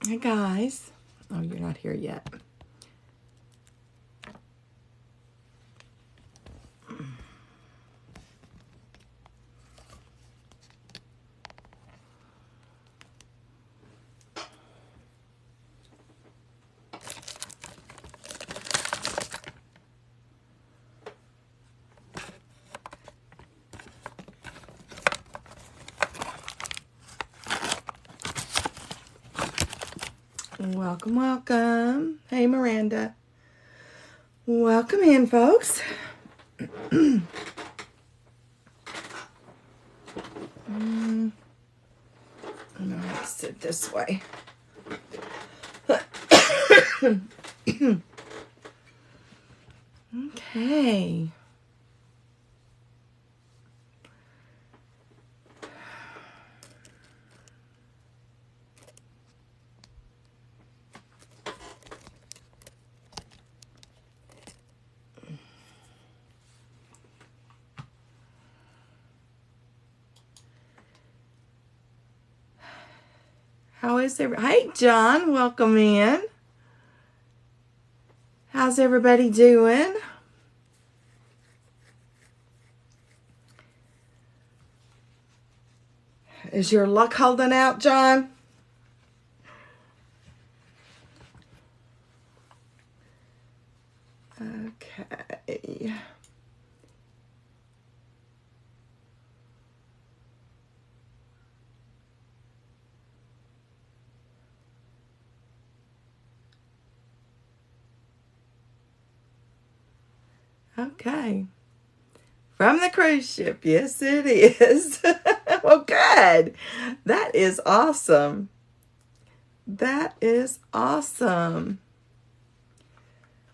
Hey guys. Oh, you're not here yet. Welcome, welcome. Hey, Miranda. Welcome in, folks. I'm gonna sit this way. Okay. How is everybody? Hey, John. Welcome in. How's everybody doing? Is your luck holding out, John? Okay. Okay. From the cruise ship. Yes, it is. Well, good. That is awesome. That is awesome.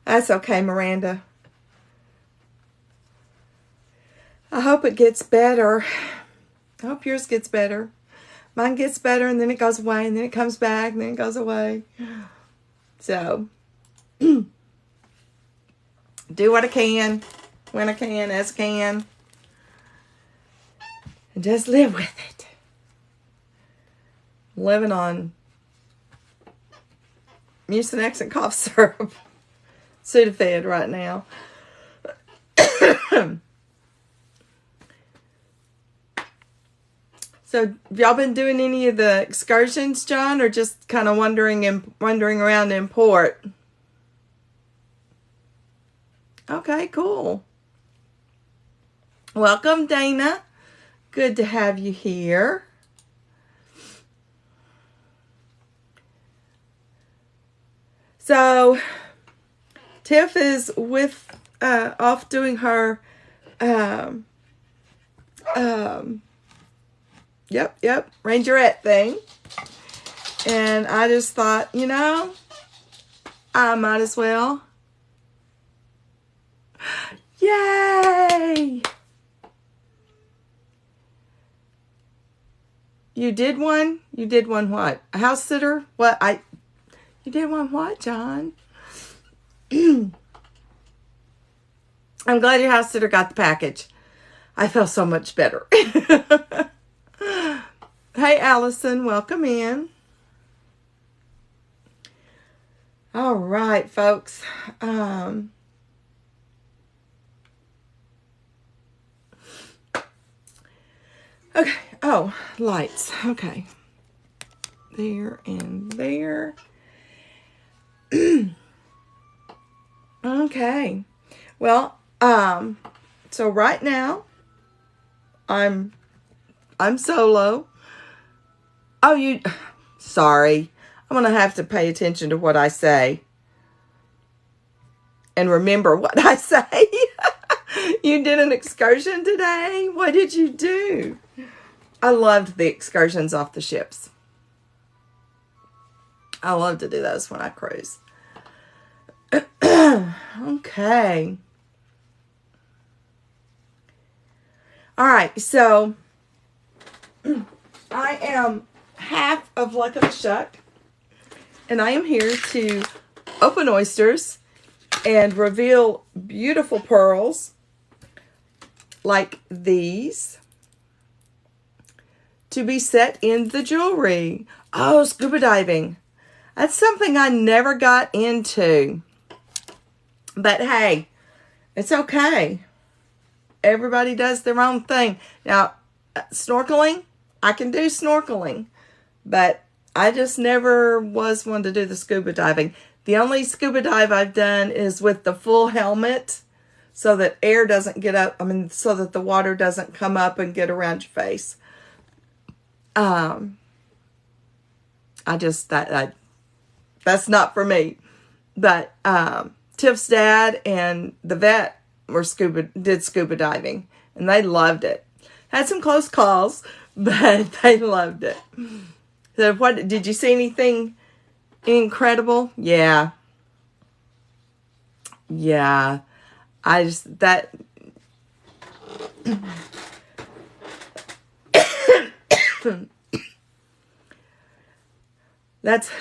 That's okay, Miranda. I hope it gets better. I hope yours gets better. Mine gets better and then it goes away and then it comes back and then it goes away. So, do what I can, when I can, as I can. And just live with it. Living on Mucinex and cough syrup. Sudafed right now. So, have y'all been doing any of the excursions, John, or just kind of wandering around in port? Okay, cool. Welcome, Dana. Good to have you here. So, Tiff is off doing her, Rangerette thing. And I just thought, I might as well. Yay! You did one? You did one what? A house sitter? What? You did one what, John? I'm glad your house sitter got the package. I feel so much better. Hey, Allison, welcome in. All right, folks. Okay. Oh, lights. Okay. There and there. Okay. Well, so right now I'm solo. Oh, sorry. I'm going to have to pay attention to what I say and remember what I say. You did an excursion today? What did you do? I loved the excursions off the ships. I love to do those when I cruise. Okay. All right, so I am half of Luck of the Shuck, and I am here to open oysters and reveal beautiful pearls like these to be set in the jewelry. Oh, scuba diving. That's something I never got into. But hey, it's okay. Everybody does their own thing. Now, snorkeling, I can do snorkeling, but I just never was one to do the scuba diving. The only scuba dive I've done is with the full helmet so that air doesn't get up. So that the water doesn't come up and get around your face. That's not for me. But Tiff's dad and the vet did scuba diving, and they loved it. Had some close calls, but they loved it. So what did you see anything incredible? Yeah. That's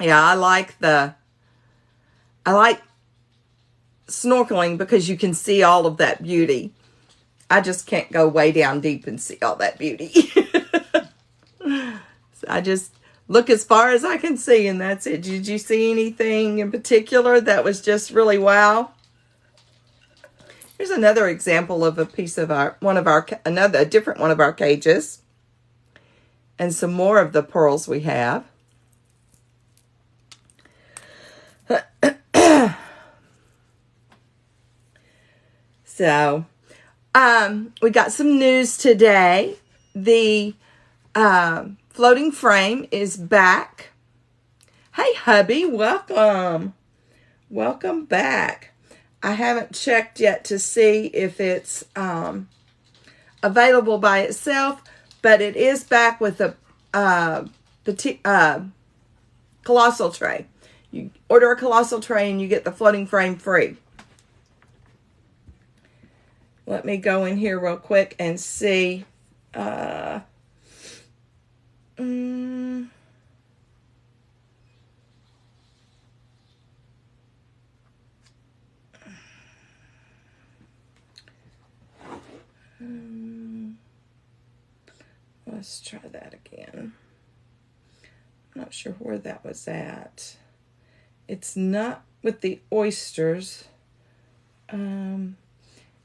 I like snorkeling because you can see all of that beauty. I just can't go way down deep and see all that beauty. So I just look as far as I can see, and that's it. Did you see anything in particular that was just really wow? Here's another example of a piece of a different one of our cages. And some more of the pearls we have. So, we got some news today. The floating frame is back. Hey, hubby, welcome. Welcome back. I haven't checked yet to see if it's available by itself, but it is back with a colossal tray. You order a colossal tray and you get the floating frame free. Let me go in here real quick and see. Let's try that again. I'm not sure where that was at. It's not with the oysters,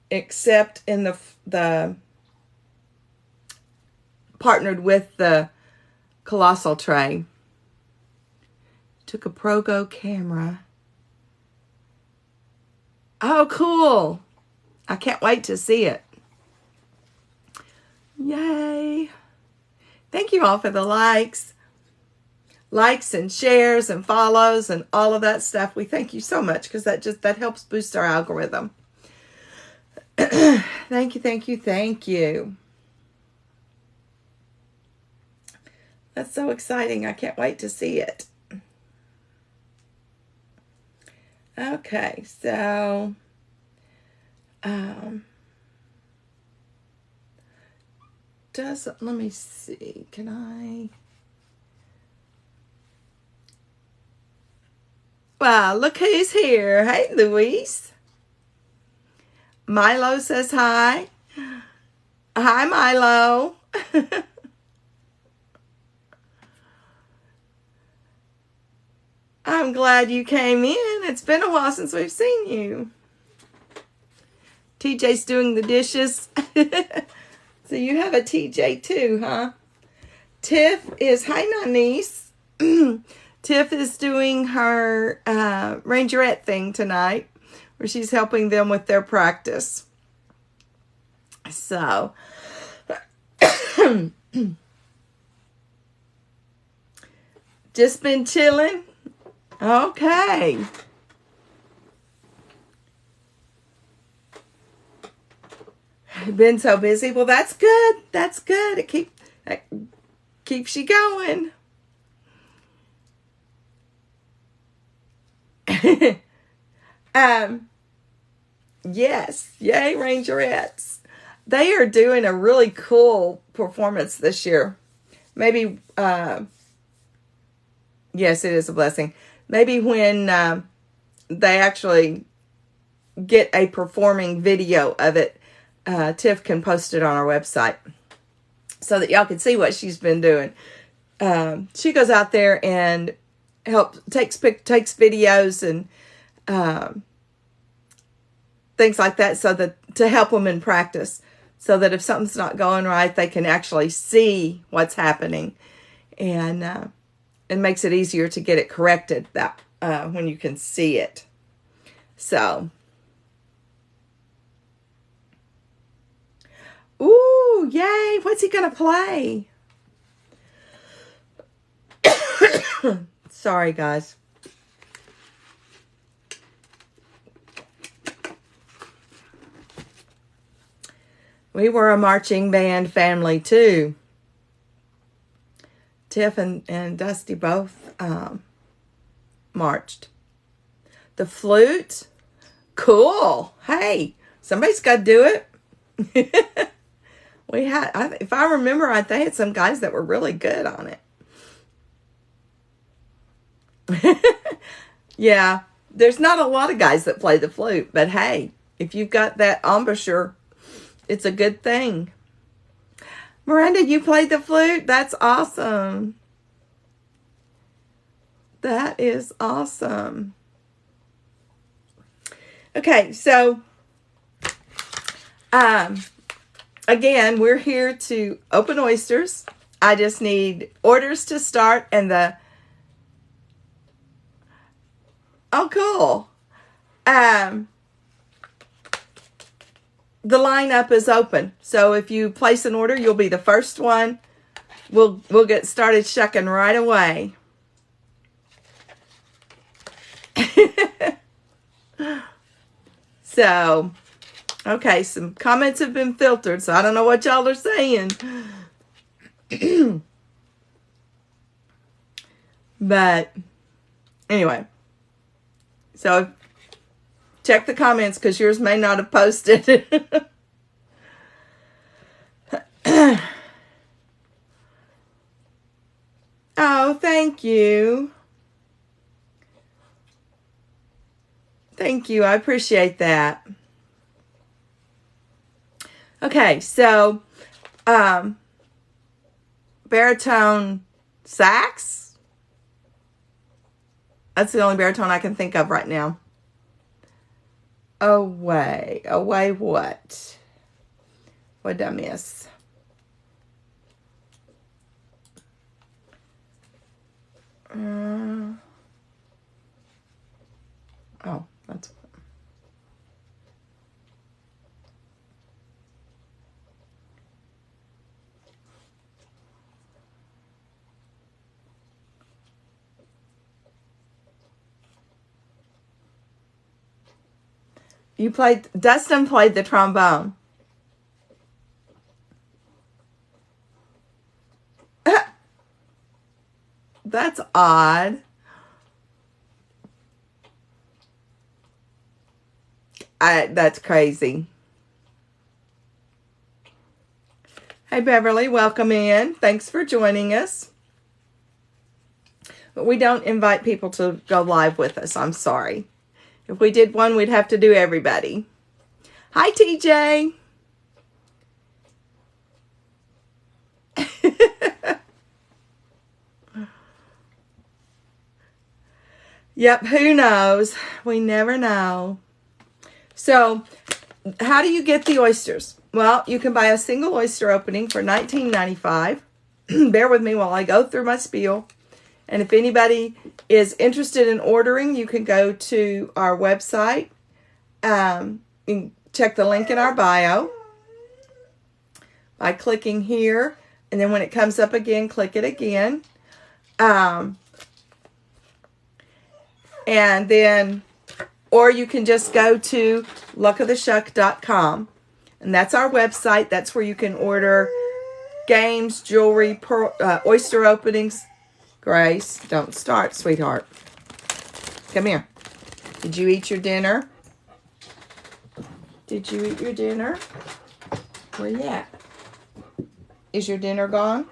except in the partnered with the colossal tray. Took a Progo camera. Oh, cool. I can't wait to see it. Yay. Thank you all for the likes and shares and follows and all of that stuff. We thank you so much because that helps boost our algorithm. Thank you. That's so exciting. I can't wait to see it. Okay, so let me see. Can I? Wow, look who's here. Hey, Luis. Milo says hi. Hi, Milo. I'm glad you came in. It's been a while since we've seen you. TJ's doing the dishes. So you have a TJ too, huh? Tiff is, hi, Nanise. Tiff is doing her Rangerette thing tonight, where she's helping them with their practice. So, just been chilling. Okay. Been so busy. Well, that's good. That's good. It keeps you going. Yes. Yay, Rangerettes. They are doing a really cool performance this year. Maybe, yes, it is a blessing. Maybe when they actually get a performing video of it, Tiff can post it on our website so that y'all can see what she's been doing. she goes out there and takes videos and things like that, so that to help them in practice, so that if something's not going right, they can actually see what's happening, and it makes it easier to get it corrected that when you can see it. So, ooh, yay! What's he gonna play? Sorry, guys. We were a marching band family too. Tiff and Dusty both marched. The flute, cool. Hey, somebody's got to do it. We had, if I remember right, they had some guys that were really good on it. Yeah, there's not a lot of guys that play the flute, but hey, if you've got that embouchure, it's a good thing. Miranda, you played the flute? That's awesome. That is awesome. Okay, so again, we're here to open oysters. I just need orders to start and oh, cool. The lineup is open. So if you place an order, you'll be the first one. We'll get started shucking right away. So, okay, some comments have been filtered, so I don't know what y'all are saying. But anyway, so check the comments because yours may not have posted. Oh, thank you. Thank you. I appreciate that. Okay, so baritone sax. That's the only baritone I can think of right now. Away what? What did I miss? Oh, that's... Dustin played the trombone. That's odd. That's crazy. Hey, Beverly, welcome in. Thanks for joining us. But we don't invite people to go live with us. I'm sorry. If we did one, we'd have to do everybody. Hi, TJ. Yep, who knows? We never know. So, how do you get the oysters? Well, you can buy a single oyster opening for $19.95. Bear with me while I go through my spiel. And if anybody is interested in ordering, you can go to our website. You can check the link in our bio by clicking here. And then when it comes up again, click it again. And then, or you can just go to luckoftheshuck.com. And that's our website. That's where you can order games, jewelry, oyster openings. Grace, don't start, sweetheart. Come here. Did you eat your dinner? Did you eat your dinner? Where you at? Is your dinner gone?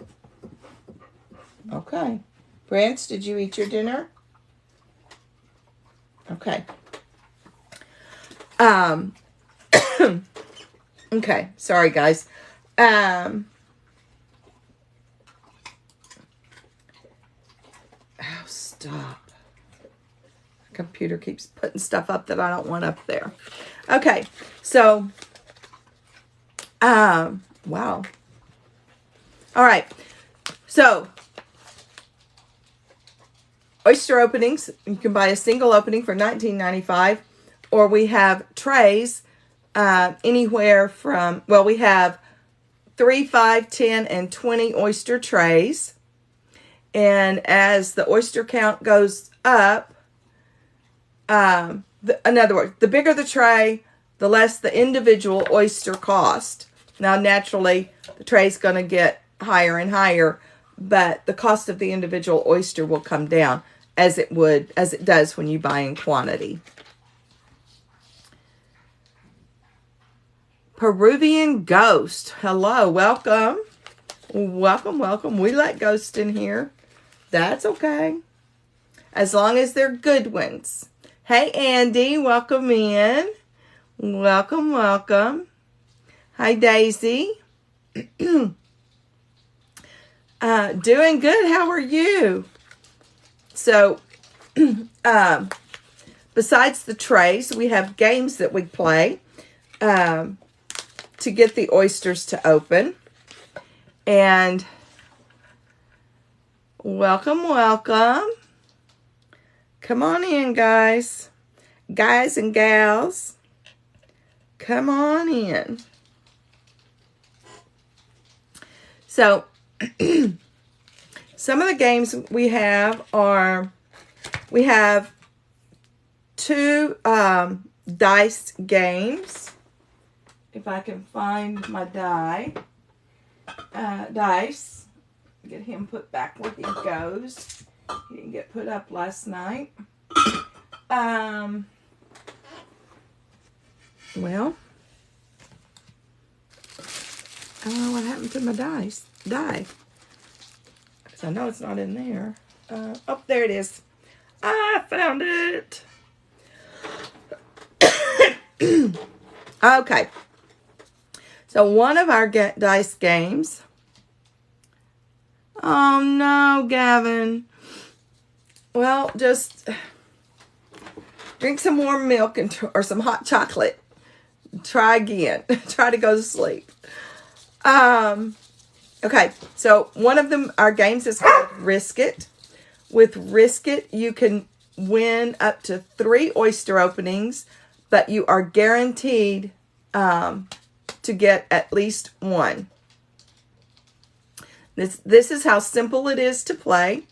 Okay. Prince, did you eat your dinner? Okay. Okay, sorry guys. stop. The computer keeps putting stuff up that I don't want up there. Okay, so, wow. All right, so oyster openings, you can buy a single opening for $19.95, or we have trays anywhere from, well, we have 3, 5, 10, and 20 oyster trays. And as the oyster count goes up, in other words, the bigger the tray, the less the individual oyster cost. Now, naturally, the tray's going to get higher and higher, but the cost of the individual oyster will come down as it does when you buy in quantity. Peruvian Ghost. Hello, welcome. Welcome, welcome. We let ghosts in here. That's okay. As long as they're good ones. Hey, Andy, welcome in. Welcome, welcome. Hi, Daisy. Doing good. How are you? So, besides the trays, we have games that we play to get the oysters to open. And welcome, welcome. Come on in, guys. Guys and gals. Come on in. So, some of the games we have are, we have 2 dice games. If I can find my dice, get him put back where he goes. He didn't get put up last night. Well, I don't know what happened to my die. Because I know it's not in there. Oh, there it is. I found it. Okay. So one of our dice games. Oh no, Gavin. Well, just drink some warm milk or some hot chocolate. Try again. Try to go to sleep. Okay, so one of them, our games is called Risk It. With Risk It, you can win up to 3 oyster openings, but you are guaranteed to get at least 1. This is how simple it is to play.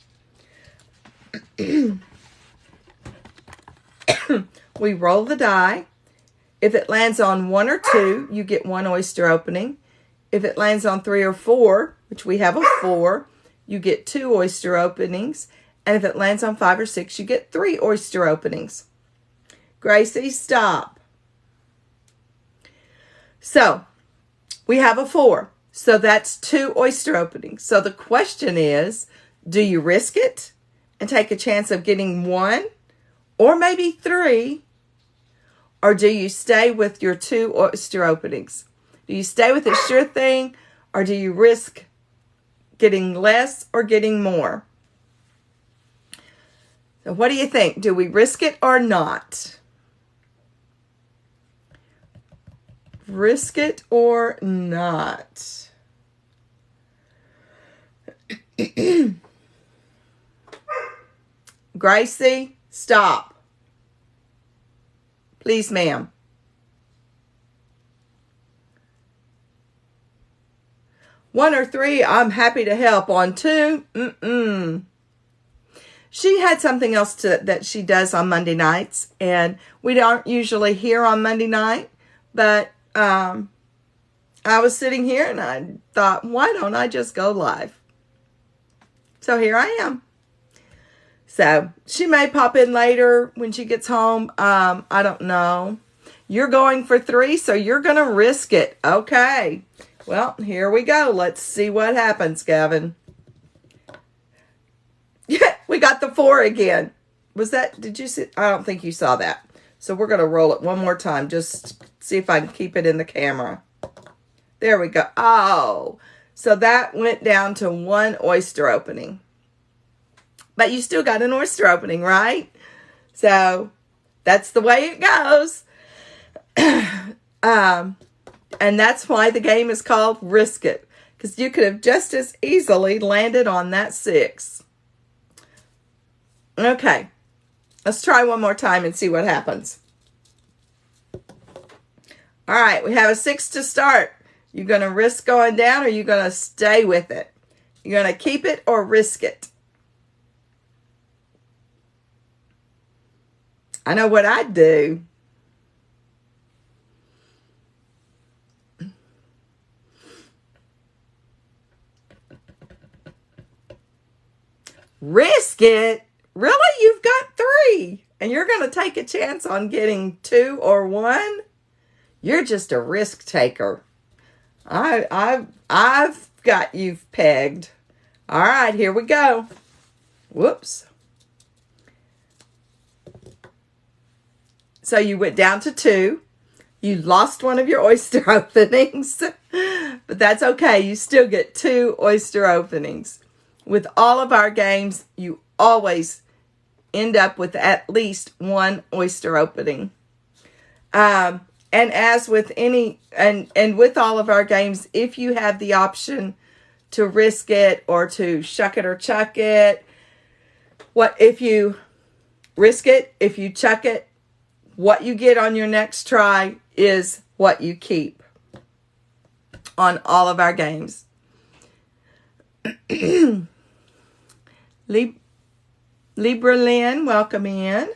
We roll the die. If it lands on 1 or 2, you get 1 oyster opening. If it lands on 3 or 4, which we have a 4, you get 2 oyster openings. And if it lands on 5 or 6, you get 3 oyster openings. Gracie, stop. So, we have a 4. So that's 2 oyster openings. So the question is, do you risk it and take a chance of getting 1 or maybe 3? Or do you stay with your 2 oyster openings? Do you stay with a sure thing, or do you risk getting less or getting more? So what do you think? Do we risk it or not? Risk it or not? Gracie, stop. Please, ma'am. One or 3, I'm happy to help. On 2, She had something else that she does on Monday nights, and we don't usually hear on Monday night, but I was sitting here and I thought, why don't I just go live? So here I am. So she may pop in later when she gets home. I don't know. You're going for 3, so you're going to risk it. Okay. Well, here we go. Let's see what happens, Gavin. Yeah, we got the 4 again. Was that, did you see? I don't think you saw that. So we're going to roll it one more time. Just see if I can keep it in the camera. There we go. Oh, so that went down to 1 oyster opening. But you still got an oyster opening, right? So that's the way it goes. And that's why the game is called Risk It. Because you could have just as easily landed on that 6. Okay. Let's try one more time and see what happens. All right. We have a 6 to start. You going to risk going down, or are you going to stay with it? You're going to keep it or risk it? I know what I'd do. Risk it? Really? You've got 3. And you're going to take a chance on getting 2 or 1? You're just a risk taker. I've got you pegged. All right, here we go. Whoops. So you went down to 2. You lost one of your oyster openings. But that's okay. You still get 2 oyster openings. With all of our games, you always end up with at least 1 oyster opening. And as with any, and with all of our games, if you have the option to risk it or to shuck it or chuck it, what if you risk it, if you chuck it, what you get on your next try is what you keep on all of our games. Libra Lynn, welcome in.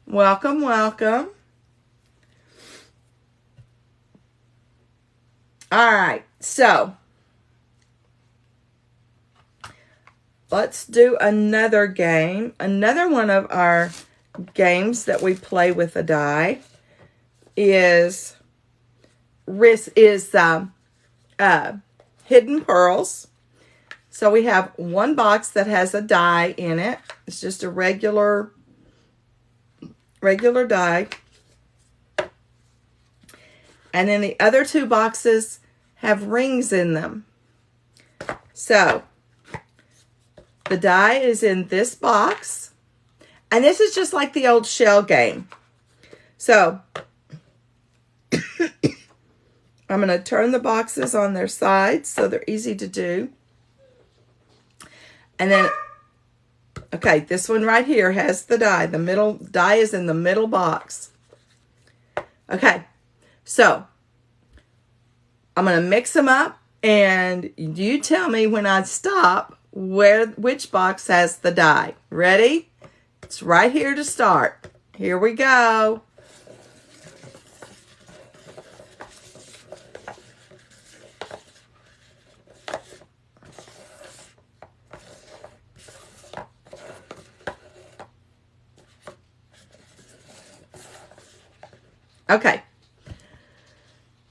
Welcome, welcome. All right, so let's do another game. Another one of our games that we play with a die is Hidden Pearls. So we have one box that has a die in it. It's just a regular die. And then the other 2 boxes have rings in them. So the die is in this box. And this is just like the old shell game. So I'm going to turn the boxes on their sides so they're easy to do. And then, okay, this one right here has the die. The middle die is in the middle box. Okay, so I'm going to mix them up, and you tell me when I stop which box has the die. Ready? It's right here to start. Here we go. Okay.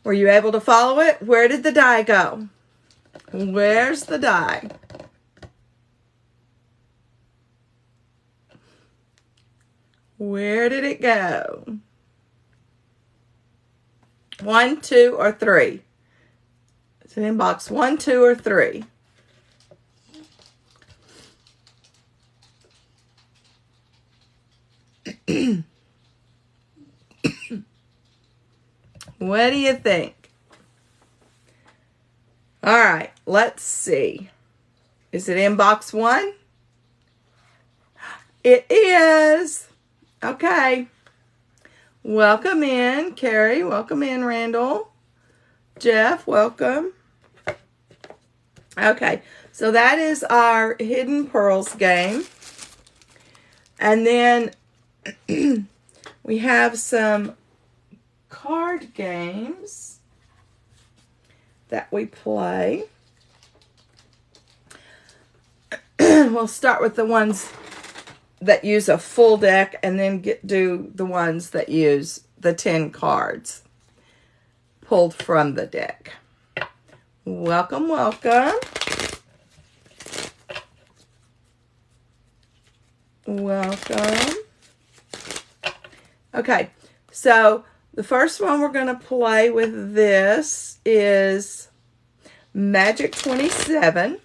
Were you able to follow it? Where did the die go? Where's the die? Where did it go? 1, 2, or 3? It's in box 1, 2, or 3. What do you think? All right, let's see. Is it in box 1? It is. Okay. Welcome in, Carrie. Welcome in, Randall. Jeff, welcome. Okay, so that is our Hidden Pearls game. And then we have some card games that we play. We'll start with the ones that use a full deck and then do the ones that use the 10 cards pulled from the deck. Welcome, welcome. Welcome. Okay, so the first one we're going to play with this is Magic 27.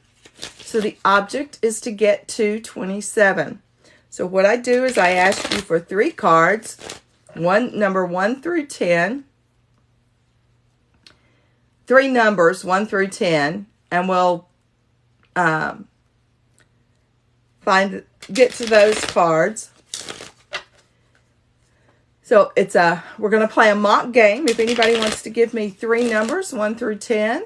So the object is to get to 27. So what I do is I ask you for 3 cards, number 1 through 10, 3 numbers 1 through 10, and we'll get to those cards. So we're going to play a mock game. If anybody wants to give me 3 numbers, 1 through 10.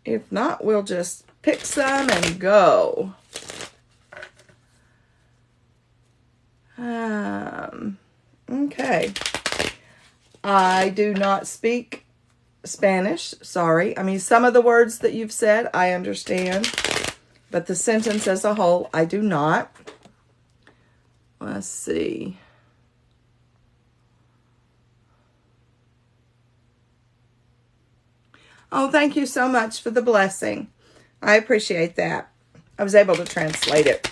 If not, we'll just pick some and go. Okay. I do not speak Spanish. Sorry. I mean, some of the words that you've said, I understand. But the sentence as a whole, I do not. Let's see. Oh, thank you so much for the blessing. I appreciate that. I was able to translate it.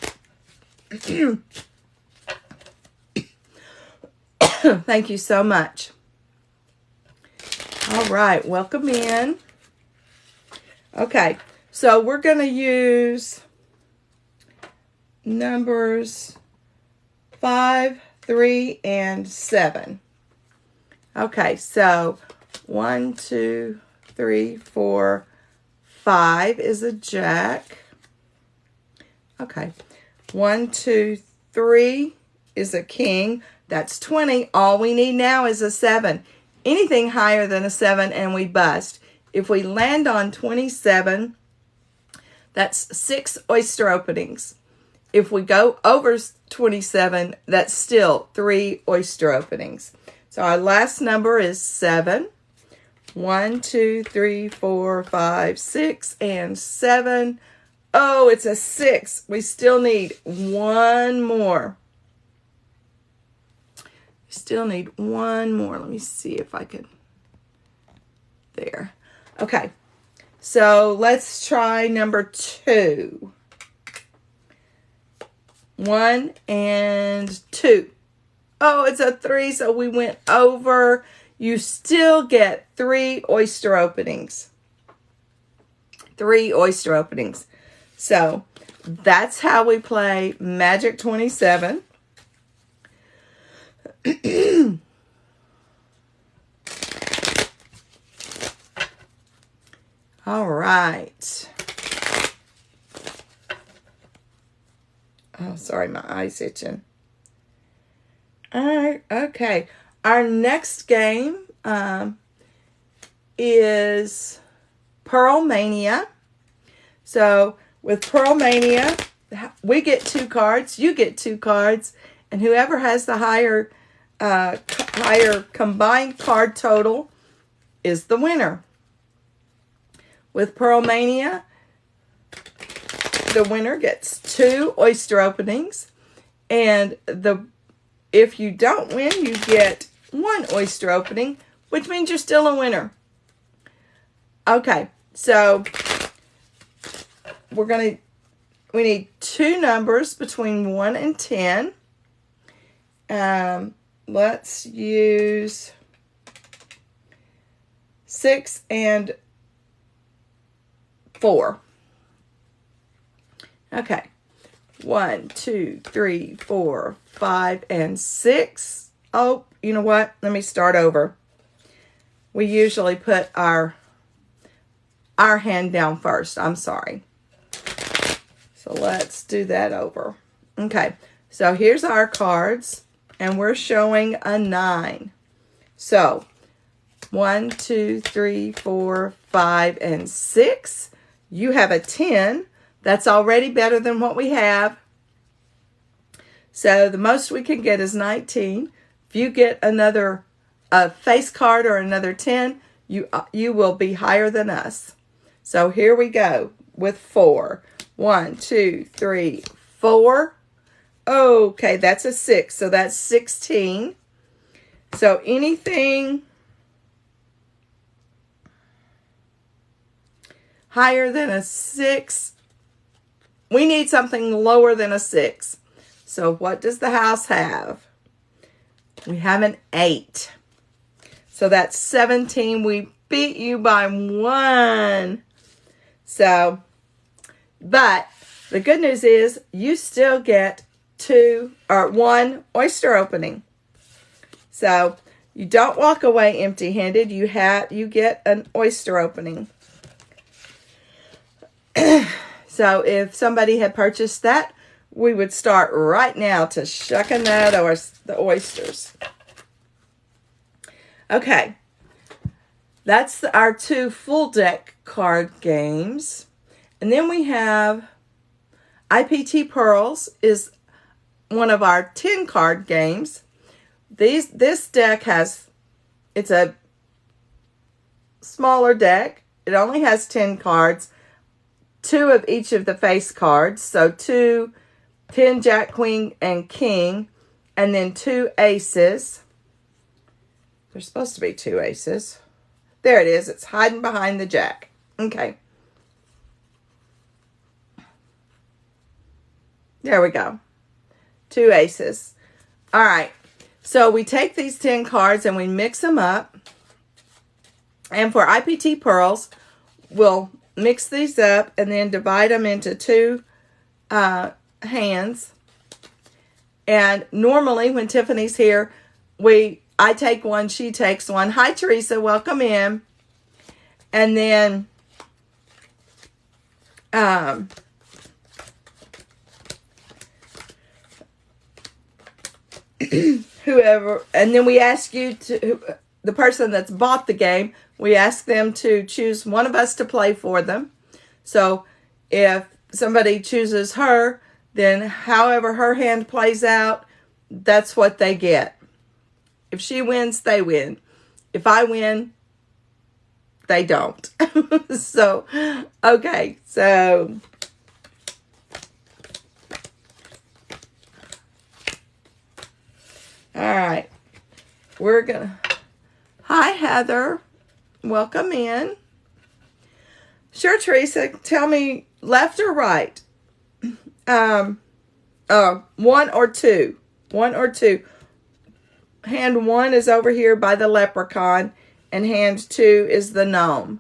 Thank you so much. All right, welcome in. Okay, so we're going to use numbers 5, 3, and 7. Okay, so 1, 2, 3, 4, 5 is a jack. Okay, 1, 2, 3 is a king. That's 20. All we need now is a 7. Anything higher than a 7 and we bust. If we land on 27, that's 6 oyster openings. If we go over 27, that's still 3 oyster openings. So our last number is 7. 1, 2, 3, 4, 5, 6, and 7. Oh, it's a 6. We still need 1 more. Still need 1 more. Let me see if I can. There. Okay. So let's try number 2. 1 and 2. Oh, it's a 3, so we went over. You still get 3 oyster openings. 3 oyster openings. So that's how we play Magic 27. All right. Oh, sorry, my eye's itching. All right, okay. Our next game is Pearl Mania. So with Pearl Mania, we get 2 cards, you get 2 cards, and whoever has the higher combined card total is the winner. With Pearl Mania, the winner gets 2 oyster openings, and if you don't win, you get 1 oyster opening, which means you're still a winner. Okay, so we need 2 numbers between 1 and 10. Let's use 6 and 4. Okay. 1, 2, 3, 4, 5, and 6. Oh, you know what? Let me start over. We usually put our hand down first. I'm sorry. So let's do that over. Okay. So here's our cards, and we're showing a 9. So 1, 2, 3, 4, 5, and 6. You have a 10. That's already better than what we have. So the most we can get is 19. If you get another face card or another 10, you will be higher than us. So here we go with 4. 1, 2, 3, 4. Okay, that's a 6. So that's 16. So anything higher than a 6, we need something lower than a 6. So what does the house have? We have an 8. So that's 17. We beat you by 1. So But the good news is you still get one oyster opening. So you don't walk away empty-handed. You get an oyster opening. So if somebody had purchased that, we would start right now to shucking the oysters. Okay. That's our 2 full deck card games. And then we have IPT Pearls is one of our 10 card games. This deck it's a smaller deck. It only has 10 cards, 2 of each of the face cards. So 10 Jack, Queen, and King, and then 2 aces. There's supposed to be 2 aces. There it is. It's hiding behind the Jack. Okay. There we go. 2 aces. All right. So we take these 10 cards and we mix them up. And for IPT Pearls, we'll mix these up and then divide them into 2 hands. And normally when Tiffany's here, I take one, she takes one. Hi, Teresa. Welcome in. And then and then we ask the person that's bought the game, we ask them to choose one of us to play for them. So if somebody chooses her, then however her hand plays out, that's what they get. If she wins, they win. If I win, they don't. So, okay. So, all right. Hi, Heather. Welcome in. Sure, Teresa. Tell me left or right. 1 or 2. 1 or 2. Hand 1 is over here by the leprechaun, and hand 2 is the gnome.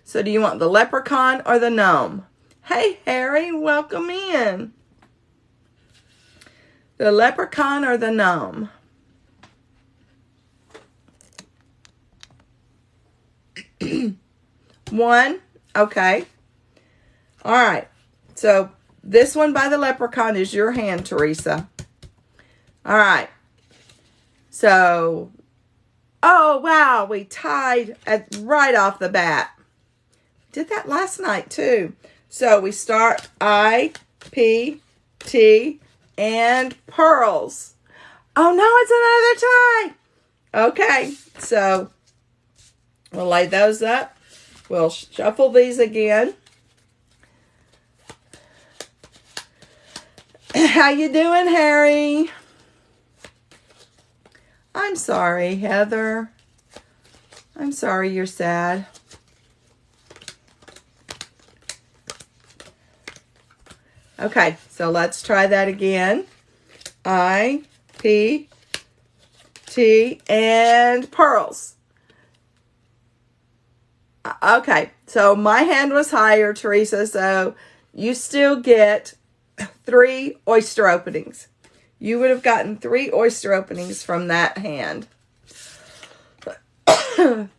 So do you want the leprechaun or the gnome? Hey, Harry, welcome in. The leprechaun or the gnome? One, okay. All right, so this one by the leprechaun is your hand, Teresa. All right. So, oh, wow, we tied right off the bat. Did that last night, too. So, we start I, P, T, and pearls. Oh, no, it's another tie. Okay, so we'll lay those up. We'll shuffle these again. How you doing, Harry? I'm sorry, Heather. I'm sorry you're sad. Okay, so let's try that again. I, P, T, and pearls. Okay, so my hand was higher, Teresa, so you still get 3 oyster openings. You would have gotten 3 oyster openings from that hand.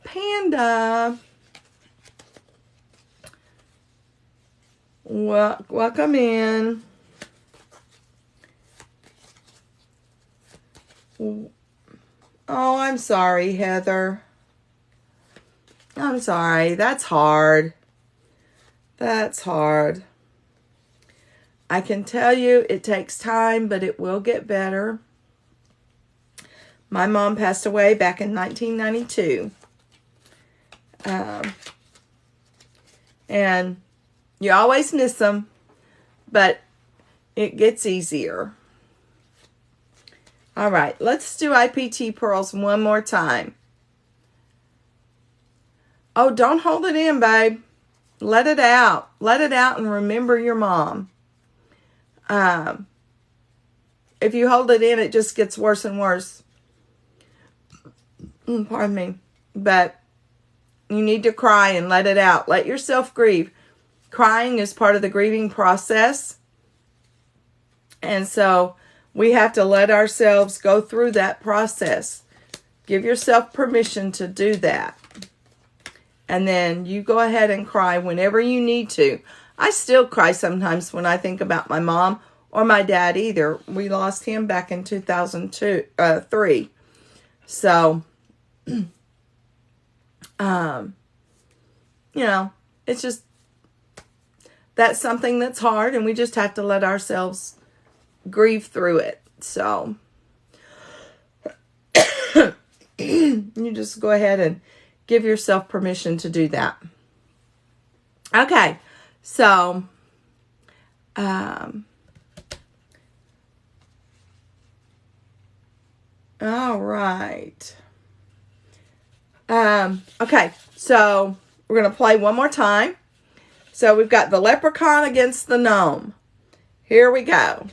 Panda. Welcome in. Oh, I'm sorry, Heather. I'm sorry. That's hard. That's hard. I can tell you it takes time, but it will get better. My mom passed away back in 1992. And you always miss them, but it gets easier. All right, let's do IPT Pearls one more time. Oh, don't hold it in, babe. Let it out. Let it out and remember your mom. If you hold it in, it just gets worse and worse. Pardon me. But you need to cry and let it out. Let yourself grieve. crying is part of the grieving process. And so we have to let ourselves go through that process. Give yourself permission to do that. And then you go ahead and cry whenever you need to. I still cry sometimes when I think about my mom or my dad either. We lost him back in 2003. So, you know, it's just, that's something that's hard, and we just have to let ourselves grieve through it. So, you just go ahead and give yourself permission to do that. Okay, so, all right. Okay, so we're going to play one more time. So we've got the leprechaun against the gnome. Here we go.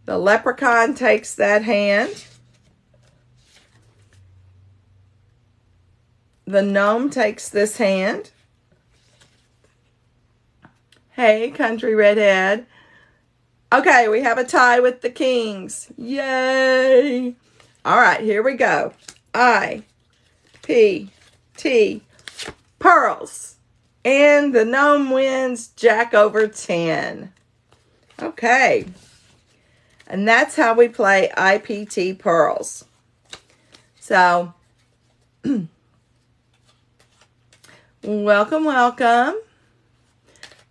The leprechaun takes that hand. The gnome takes this hand. Hey, country redhead. Okay, we have a tie with the kings. Yay! All right, here we go. I-P-T, pearls. And the gnome wins Jack over 10. Okay. And that's how we play IPT pearls. So, welcome, welcome.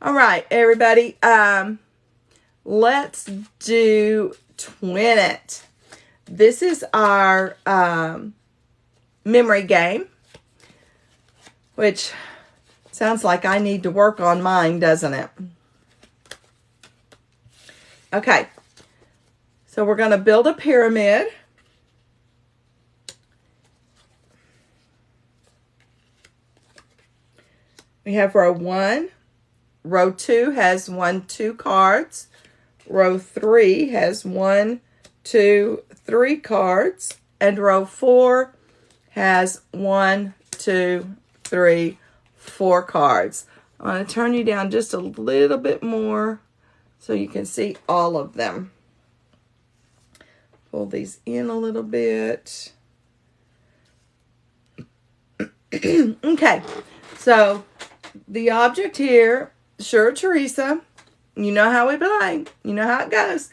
All right, everybody. Let's do Twin It. This is our memory game, which sounds like I need to work on mine, doesn't it? Okay, so we're going to build a pyramid. We have row 1. Row 2 has 2 cards. Row 3 has 1, 2, 3 cards. And row 4 has 1, 2, 3, 4 cards. I'm going to turn you down just a little bit more so you can see all of them. Pull these in a little bit. Okay, so the object here, Sure Teresa, you know how we play. You know how it goes.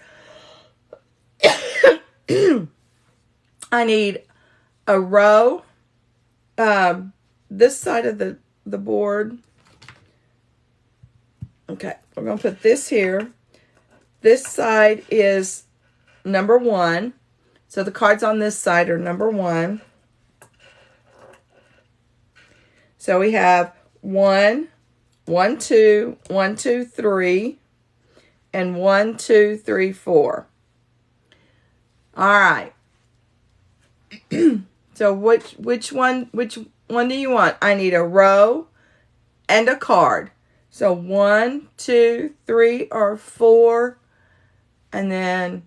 I need a row, this side of the board. Okay, we're going to put this here. This side is number 1. So the cards on this side are number 1. So we have 1, 1, 2, 1, 2, 3, and 1, 2, 3, 4. All right. So which one do you want? I need a row and a card. So 1, 2, 3, or 4, and then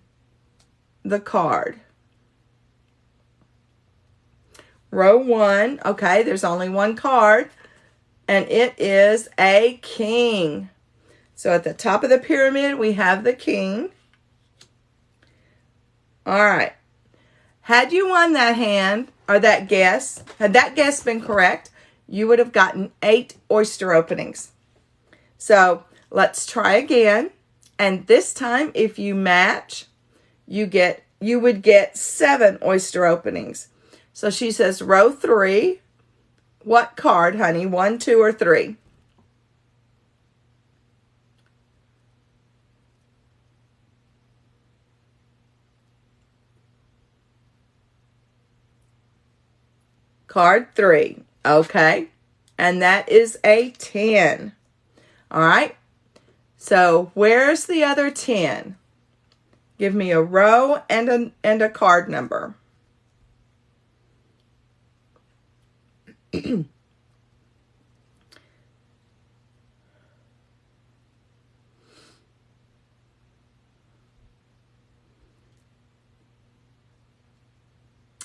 the card. Row 1, okay, there's only one card, and it is a king. So at the top of the pyramid, we have the king. All right. Had you won that hand, or that guess, had that guess been correct, you would have gotten 8 oyster openings. So let's try again. And this time, if you match, you would get 7 oyster openings. So she says, row 3. What card, honey? 1, 2, or 3? Card 3. Okay. And that is a 10. All right. So where's the other 10? Give me a row and a card number.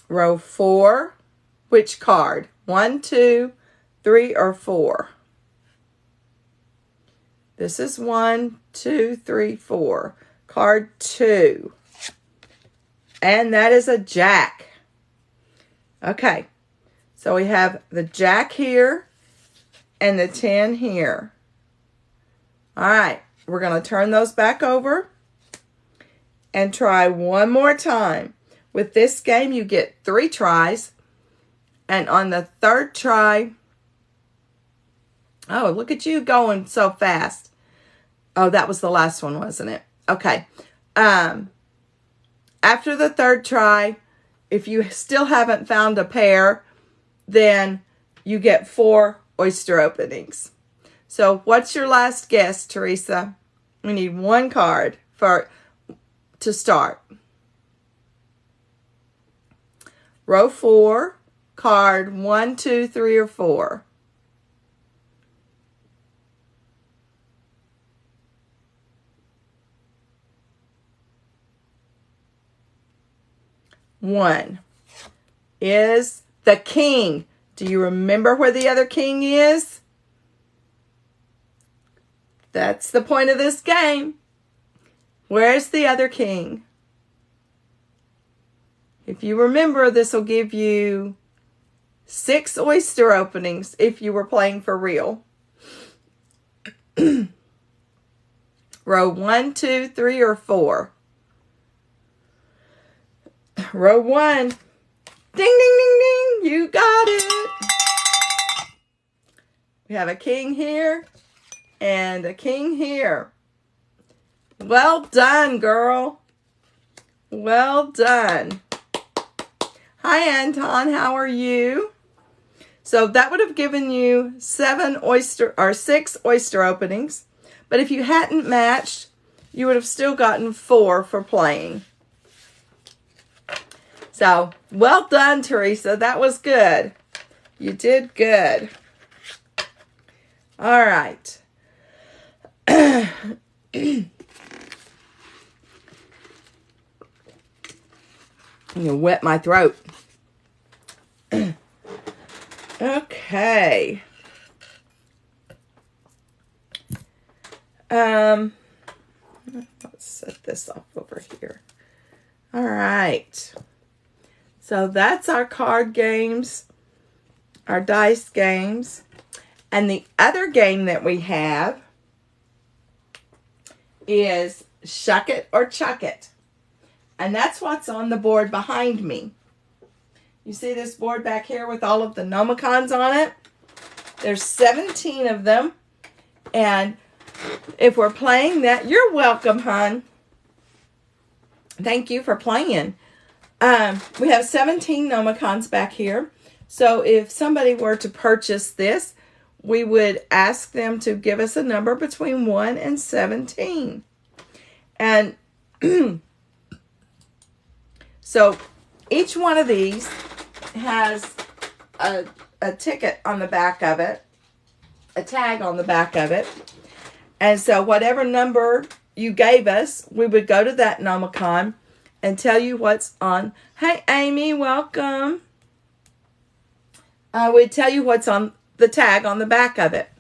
Row 4, which card? 1, 2, 3, or 4? This is 1, 2, 3, 4. Card 2. And that is a jack. Okay. So we have the jack here and the 10 here. All right. We're going to turn those back over and try one more time. With this game, you get 3 tries. And on the 3rd try, oh, look at you going so fast. Oh, that was the last one, wasn't it? Okay. After the 3rd try, if you still haven't found a pair, then you get 4 oyster openings. So what's your last guess, Teresa? We need 1 card to start. Row 4, card 1, 2, 3, or 4. One is the king. Do you remember where the other king is? That's the point of this game. Where's the other king? If you remember, this will give you 6 oyster openings if you were playing for real. Row 1, 2, 3, or 4. Row 1. Ding, ding, ding, ding. You got it. We have a king here and a king here. Well done, girl. Well done. Hi, Anton. How are you? So that would have given you 6 oyster openings. But if you hadn't matched, you would have still gotten 4 for playing. So, well done, Teresa. That was good. You did good. All right. I'm going to wet my throat. Okay. Let's set this off over here. All right. So that's our card games, our dice games. And the other game that we have is Shuck It or Chuck It. And that's what's on the board behind me. You see this board back here with all of the Nomicons on it? There's 17 of them. And if we're playing that, you're welcome, hon. Thank you for playing. We have 17 Nomicons back here. So if somebody were to purchase this, we would ask them to give us a number between 1 and 17. And so each one of these has a ticket on the back of it, a tag on the back of it. And so whatever number you gave us, we would go to that Nomicon and tell you what's on. Hey, Amy, welcome. We'd tell you what's on the tag on the back of it.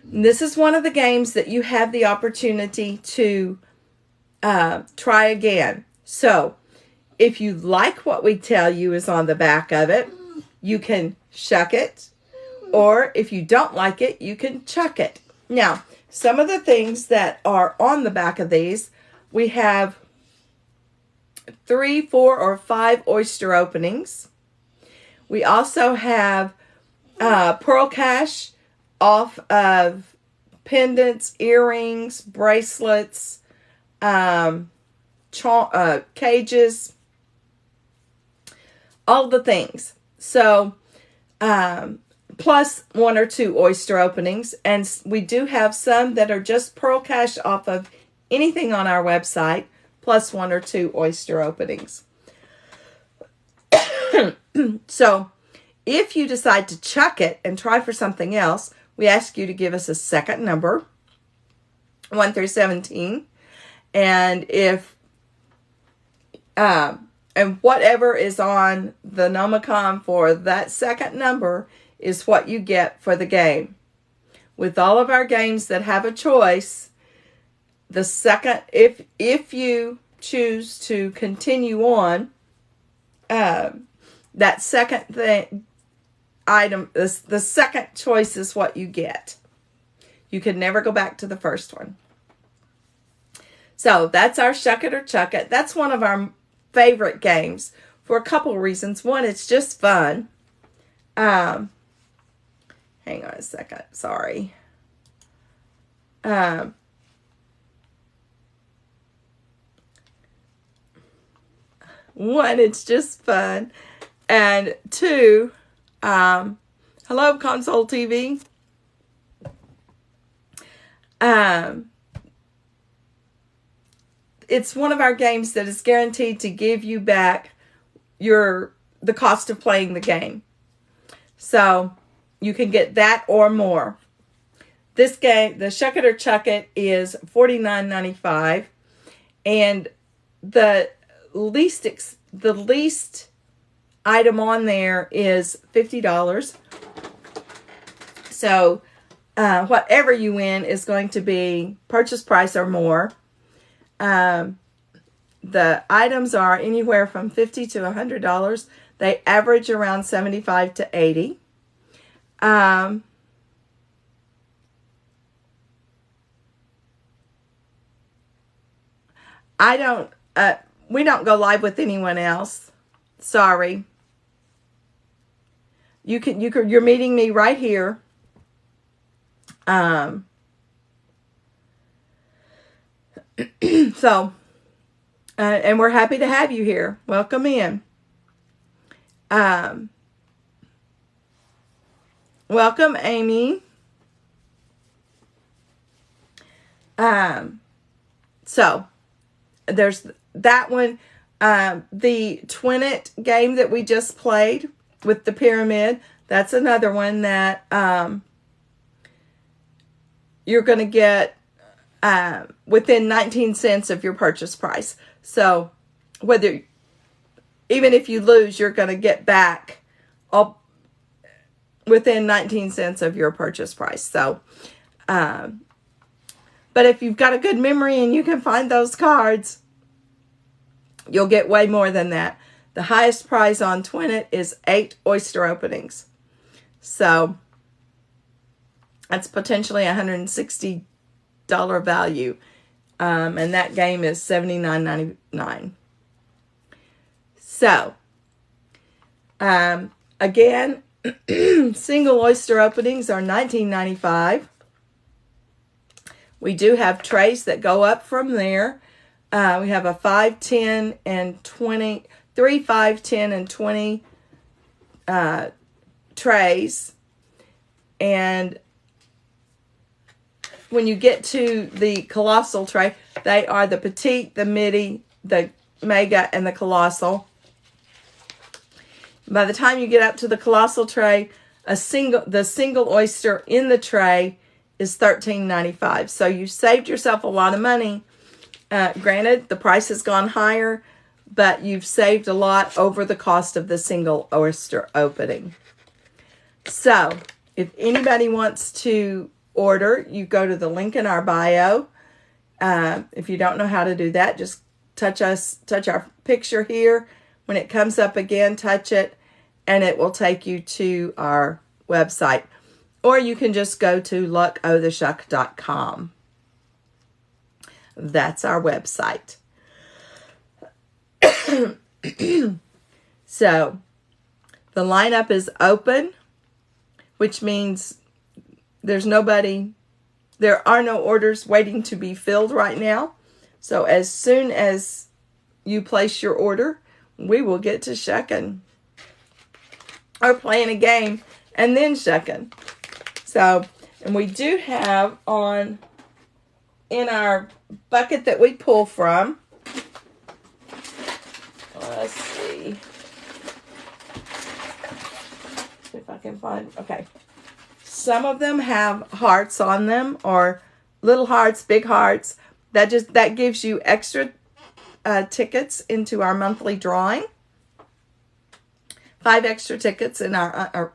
And this is one of the games that you have the opportunity to try again. So, if you like what we tell you is on the back of it, you can shuck it. Or if you don't like it, you can chuck it. Now, some of the things that are on the back of these, we have 3, 4, or 5 oyster openings. We also have pearl cash off of pendants, earrings, bracelets, cages, all the things. So, plus 1 or 2 oyster openings. And we do have some that are just pearl cash off of anything on our website, plus 1 or 2 oyster openings. So, if you decide to chuck it and try for something else, we ask you to give us a second number, 1 through 17. And if, and whatever is on the Nomicon for that second number is what you get for the game. with all of our games that have a choice, the second, if you choose to continue on, that second item, the second choice is what you get. You can never go back to the first one. So that's our Shuck It or Chuck It. That's one of our favorite games for a couple of reasons. One, it's just fun. Hang on a second. Sorry. One, it's just fun. And two, hello, Console TV. It's one of our games that is guaranteed to give you back the cost of playing the game. So you can get that or more. This game, the Shuck It or Chuck It, is $49.95, and the least item on there is $50. So whatever you win is going to be purchase price or more. The items are anywhere from $50 to $100. They average around $75 to $80. We don't go live with anyone else. Sorry. You're meeting me right here. So, and we're happy to have you here. Welcome in. Welcome, Amy. So there's that one. The Twin It game that we just played with the pyramid, that's another one that you're going to get within 19 cents of your purchase price. So even if you lose, you're going to get back all within 19 cents of your purchase price. So, but if you've got a good memory and you can find those cards, you'll get way more than that. The highest prize on Twin It is 8 oyster openings. So that's potentially $160 value. And that game is $79.99. So, again, single oyster openings are $19.95. We do have trays that go up from there. We have a 5, 10, and 20, 3, 5, 10, and 20 trays. And when you get to the colossal tray, they are the petite, the midi, the mega, and the colossal. By the time you get up to the colossal tray, the single oyster in the tray is $13.95. So you saved yourself a lot of money. Granted, the price has gone higher, but you've saved a lot over the cost of the single oyster opening. So if anybody wants to order, you go to the link in our bio. If you don't know how to do that, just touch our picture here. When it comes up again, touch it, and it will take you to our website. Or you can just go to luckotheshuck.com. That's our website. So, the lineup is open, which means there are no orders waiting to be filled right now. So, as soon as you place your order, we will get to shucking or playing a game and then shucking. So, and we do have in our bucket that we pull from, let's see if I can find, okay. Some of them have hearts on them, or little hearts, big hearts. That gives you extra tickets into our monthly drawing. 5 extra tickets in our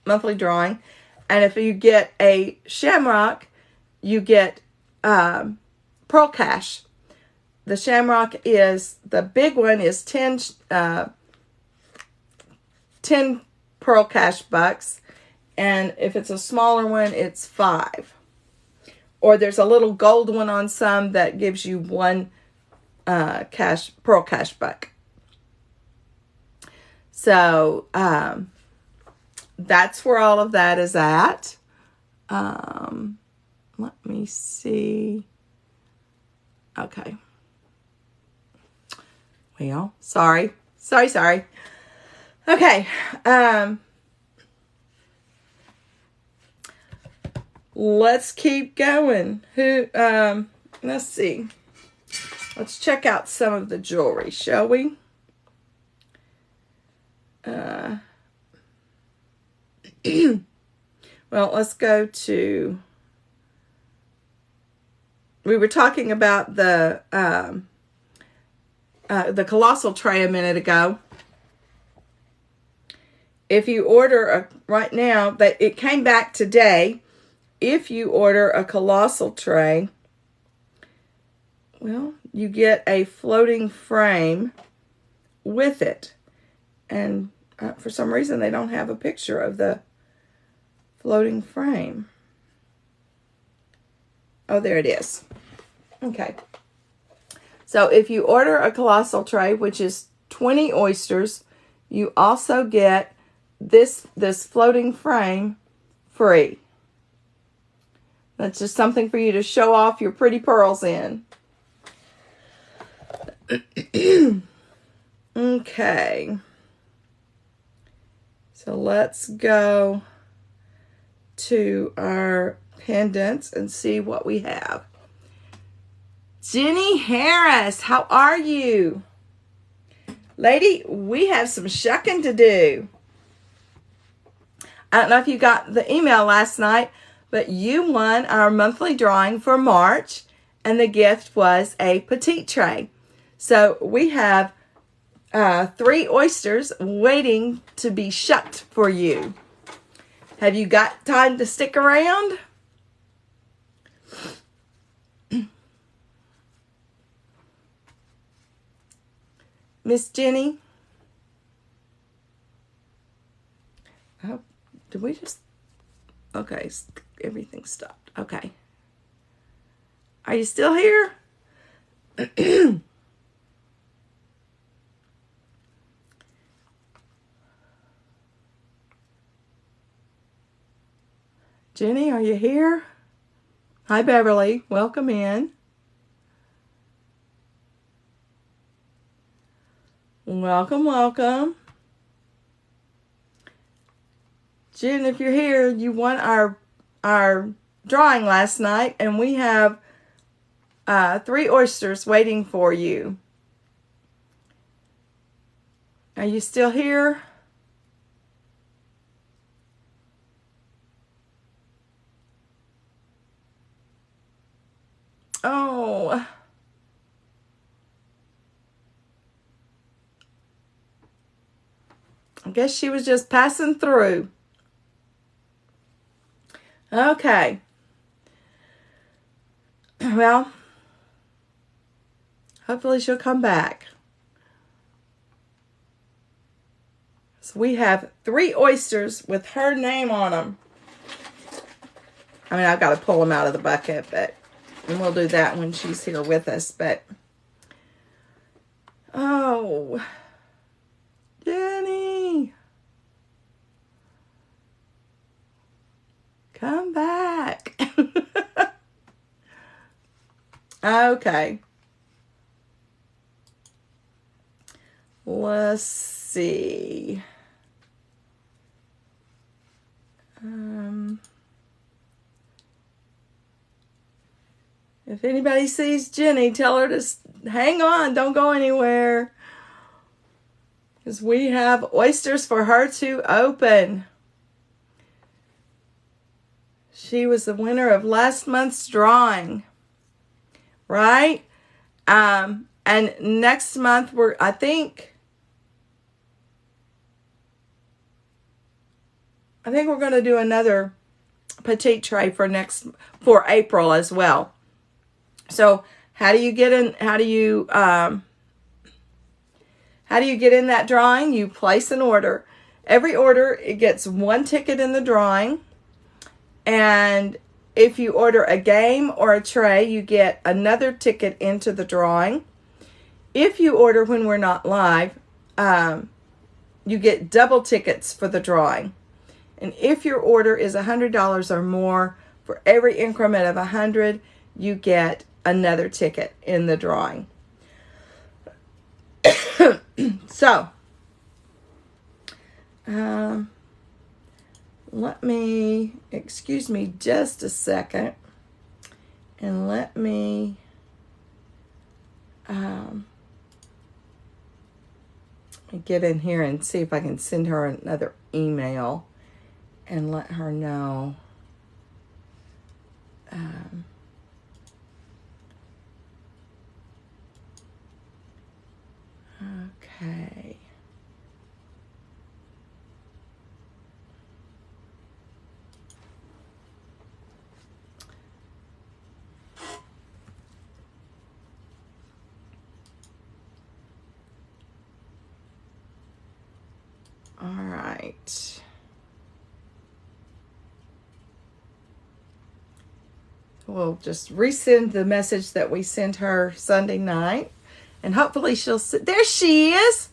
monthly drawing. And if you get a Shamrock, you get Pearl Cash. The Shamrock is, the big one is 10 Pearl Cash bucks. And if it's a smaller one, it's 5. Or there's a little gold one on some that gives you 1 Pearl Cash buck. So that's where all of that is at. Let me see. Okay. Well, sorry. Okay. Let's keep going. Let's see. Let's check out some of the jewelry, shall we? Well, let's go to, we were talking about the colossal tray a minute ago. If you order right now, that it came back today, if you order a colossal tray, well, you get a floating frame with it. And for some reason, they don't have a picture of the floating frame. Oh, there it is. Okay. So if you order a colossal tray, which is 20 oysters, you also get this floating frame free. That's just something for you to show off your pretty pearls in. Okay. So let's go to our pendants and see what we have. Jenny Harris, how are you? Lady, we have some shucking to do. I don't know if you got the email last night, but you won our monthly drawing for March, and the gift was a petite tray. So we have 3 oysters waiting to be shucked for you. Have you got time to stick around? Miss Jenny? Oh, did we just... Okay, everything stopped. Okay. Are you still here? Jenny, are you here? Hi, Beverly. Welcome in. Welcome, welcome. Jen, if you're here, you won our drawing last night, and we have 3 oysters waiting for you. Are you still here? Oh. I guess she was just passing through. Okay. Well, hopefully she'll come back. So we have 3 oysters with her name on them. I mean, I've got to pull them out of the bucket, and we'll do that when she's here with us. But, oh, Jenny, come back. Okay. Let's see. If anybody sees Jenny, tell her to hang on. Don't go anywhere. Because we have oysters for her to open. She was the winner of last month's drawing. Right? And next month, I think we're going to do another petite tray for April as well. So how do you get in? How do you get in that drawing? You place an order. Every order, it gets one ticket in the drawing. And if you order a game or a tray, you get another ticket into the drawing. If you order when we're not live, you get double tickets for the drawing. And if your order is $100 or more, for every increment of 100, you get another ticket in the drawing. So, excuse me just a second, and let me get in here and see if I can send her another email and let her know. Okay. All right. We'll just resend the message that we sent her Sunday night, and hopefully she'll see. There she is.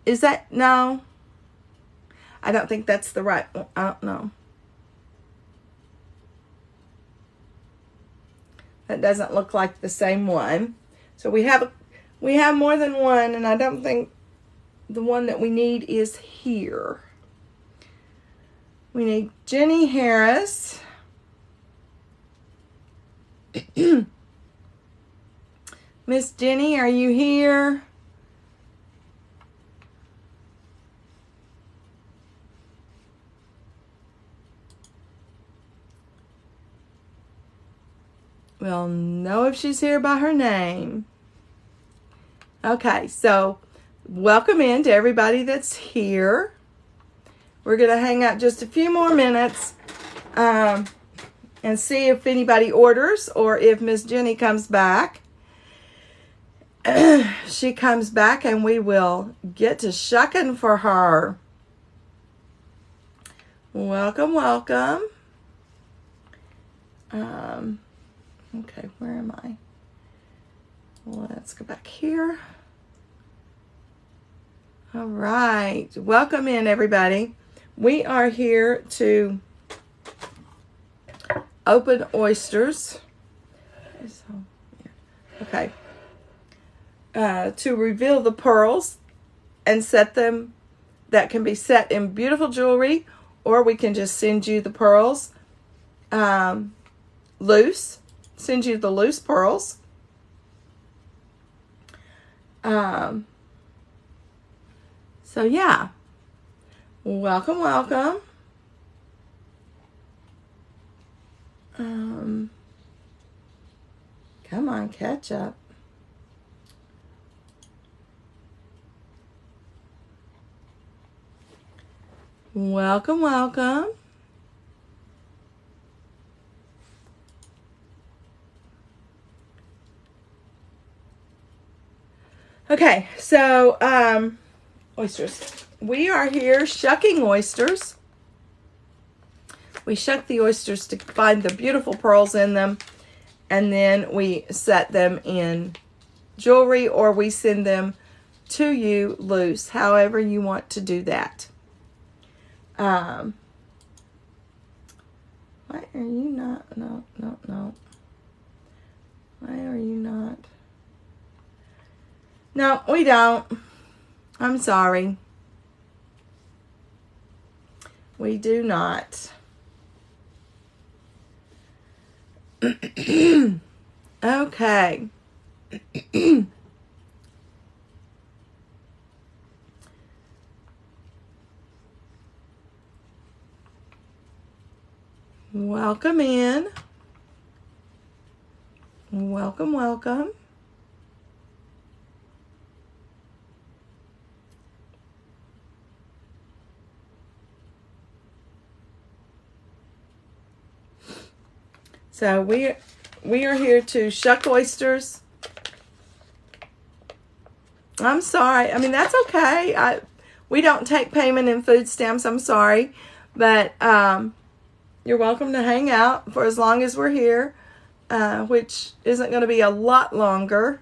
Is that, no? I don't think that's the right one. I don't know. That doesn't look like the same one. So we have more than one, and I don't think the one that we need is here. We need Jenny Harris. Miss Jenny, are you here? We'll know if she's here by her name. Okay, so welcome in to everybody that's here. We're going to hang out just a few more minutes and see if anybody orders or if Miss Jenny comes back. She comes back and we will get to shucking for her. Welcome, welcome. Okay, where am I? Let's go back here. All right, welcome in everybody. We are here to open oysters. Okay. To reveal the pearls and set them, that can be set in beautiful jewelry, or we can just send you the pearls loose. Send you the loose pearls. So yeah. Welcome, welcome. Come on, catch up. Welcome, welcome. Okay, so oysters. We are here shucking oysters. We shuck the oysters to find the beautiful pearls in them, and then we set them in jewelry, or we send them to you loose, however you want to do that. Why are you not? No. Why are you not? No, we don't. I'm sorry. We do not. Okay. Welcome in. Welcome, welcome. So we are here to shuck oysters. I'm sorry. I mean, that's okay. We don't take payment in food stamps. I'm sorry. But you're welcome to hang out for as long as we're here, which isn't going to be a lot longer.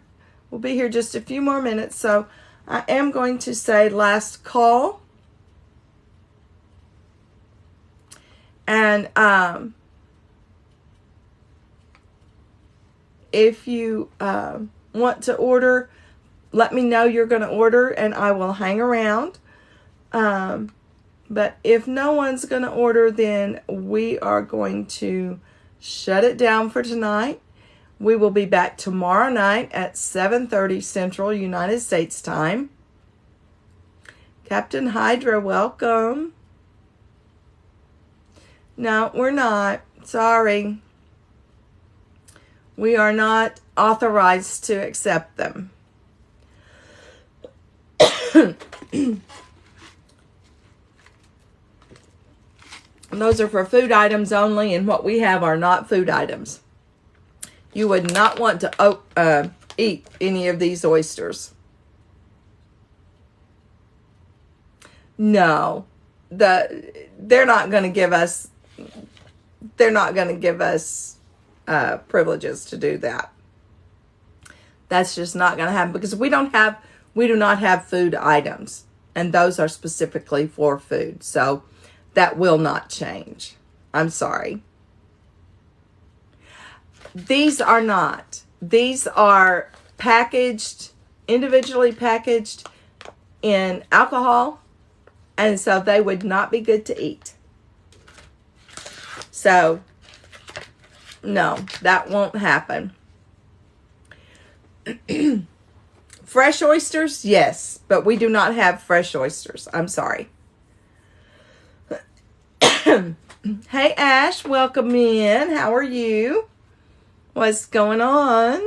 We'll be here just a few more minutes. So I am going to say last call. And if you want to order, let me know you're going to order and I will hang around. But if no one's going to order, then we are going to shut it down for tonight. We will be back tomorrow night at 7:30 Central United States time. Captain Hydra, welcome. No, we're not. Sorry. We are not authorized to accept them. Those are for food items only, and what we have are not food items. You would not want to eat any of these oysters. No. They're not going to give us privileges to do that. That's just not going to happen because we do not have food items, and those are specifically for food. So that will not change. I'm sorry. These are not. These are packaged, individually packaged in alcohol, and so they would not be good to eat. So, no, that won't happen. Fresh oysters, yes, but we do not have fresh oysters. I'm sorry. Hey, Ash, welcome in. How are you? What's going on?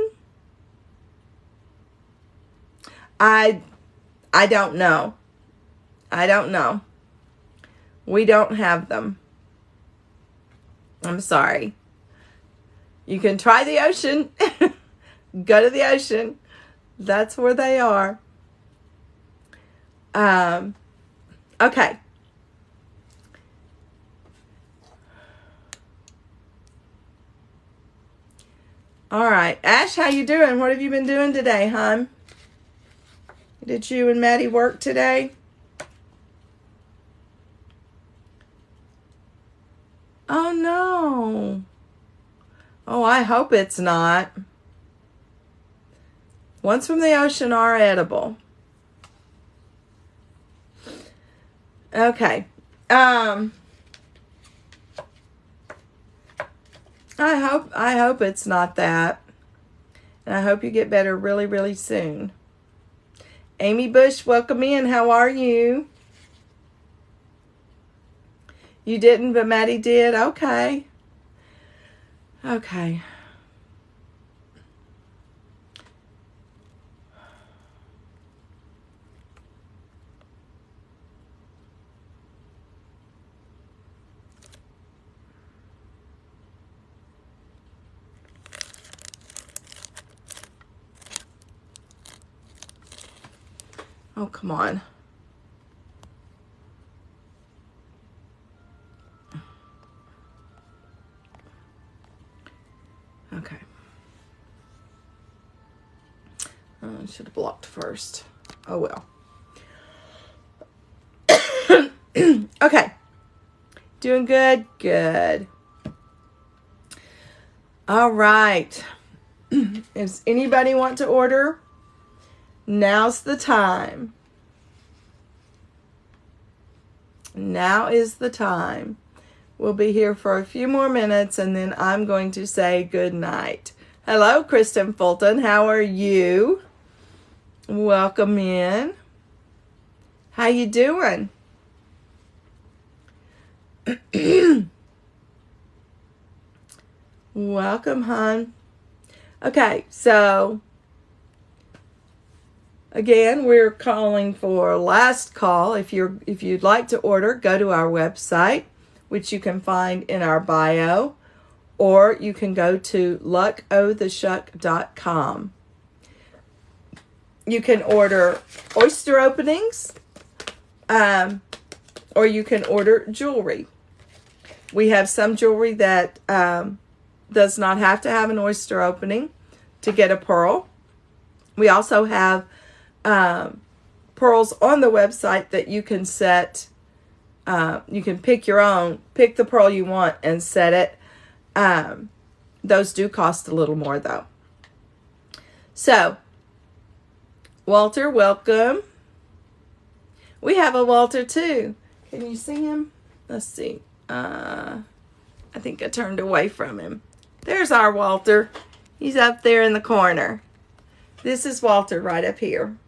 I don't know. I don't know. We don't have them. I'm sorry. You can try the ocean. Go to the ocean. That's where they are. Okay. All right. Ash, how you doing? What have you been doing today, hon? Did you and Maddie work today? Oh, no. Oh, I hope it's not. Ones from the ocean are edible. Okay. I hope it's not that. And I hope you get better really, really soon. Amy Bush, welcome in. How are you? You didn't, but Maddie did? Okay. Okay. Oh, come on. Okay. I should have blocked first. Oh, well. Okay. Doing good? Good. All right. Does anybody want to order? Now's the time. Now is the time. We'll be here for a few more minutes and then I'm going to say good night. Hello, Kristen Fulton. How are you? Welcome in. How you doing? Welcome, hon. Okay, so again, we're calling for last call. If you'd like to order, go to our website, which you can find in our bio, or you can go to luckotheshuck.com. You can order oyster openings, or you can order jewelry. We have some jewelry that does not have to have an oyster opening to get a pearl. We also have pearls on the website that you can set. You can pick the pearl you want and set it. Those do cost a little more though. So, Walter, welcome. We have a Walter too. Can you see him? Let's see. I think I turned away from him. There's our Walter. He's up there in the corner. This is Walter right up here.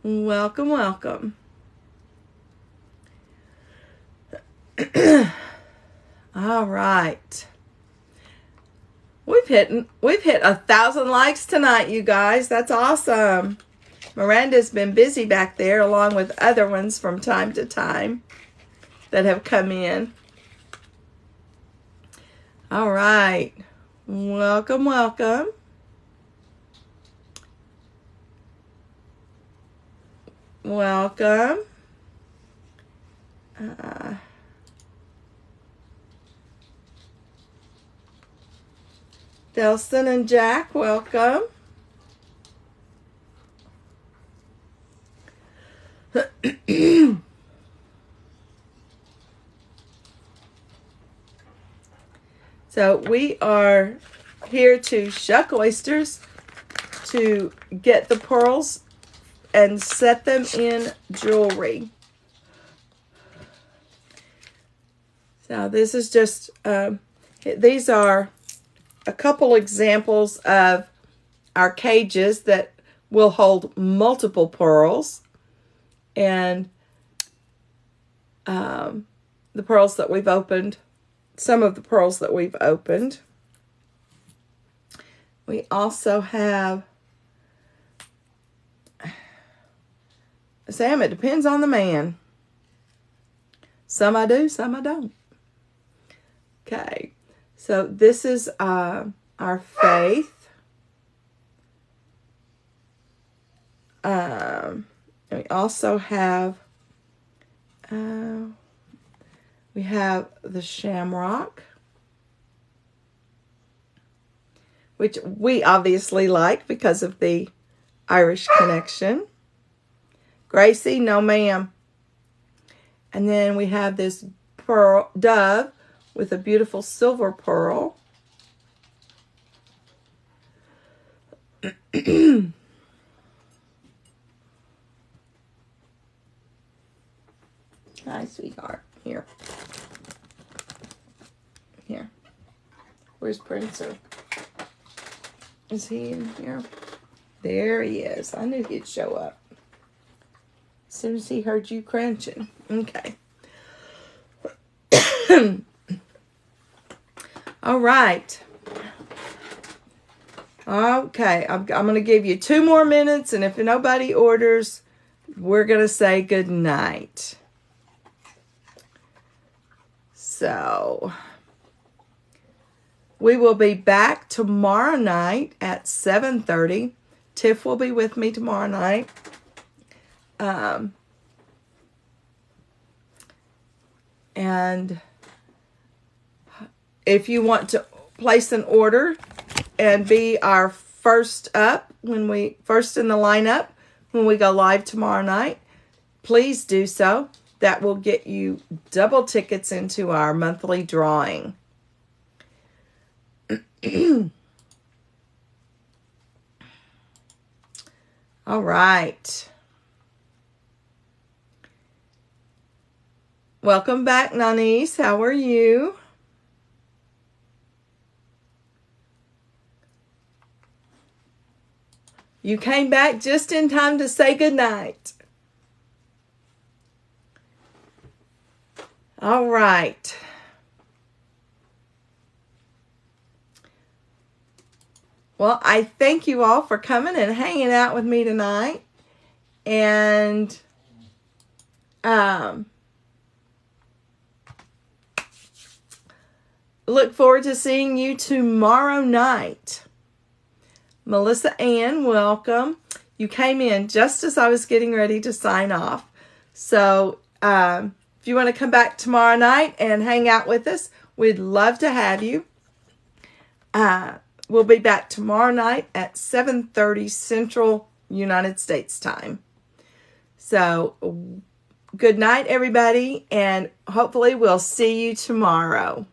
Welcome, welcome. All right. We've hit 1,000 likes tonight, you guys. That's awesome. Miranda's been busy back there along with other ones from time to time that have come in. All right. Welcome, welcome. Welcome. Delston and Jack, welcome. So we are here to shuck oysters, to get the pearls and set them in jewelry. So this is just, these are a couple examples of our cages that will hold multiple pearls. And the pearls that we've opened, some of the pearls that we've opened. We also have, Sam, it depends on the man. Some I do, some I don't. Okay, so this is our Faith. We also have, we have the Shamrock, which we obviously like because of the Irish connection. Gracie, no ma'am. And then we have this pearl dove with a beautiful silver pearl. Hi, sweetheart. Here. Here. Where's Princer? Is he in here? There he is. I knew he'd show up as soon as he heard you crunching. Okay. All right. Okay. I'm going to give you 2 more minutes, and if nobody orders, we're going to say good night. So, we will be back tomorrow night at 7:30. Tiff will be with me tomorrow night. And if you want to place an order and be our first up, first in the lineup when we go live tomorrow night, please do so. That will get you double tickets into our monthly drawing. All right. Welcome back, Nanis. How are you? You came back just in time to say goodnight. All right. Well, I thank you all for coming and hanging out with me tonight. And Look forward to seeing you tomorrow night. Melissa Ann, welcome. You came in just as I was getting ready to sign off. So if you want to come back tomorrow night and hang out with us, we'd love to have you. We'll be back tomorrow night at 7:30 Central United States time. So good night, everybody, and hopefully we'll see you tomorrow.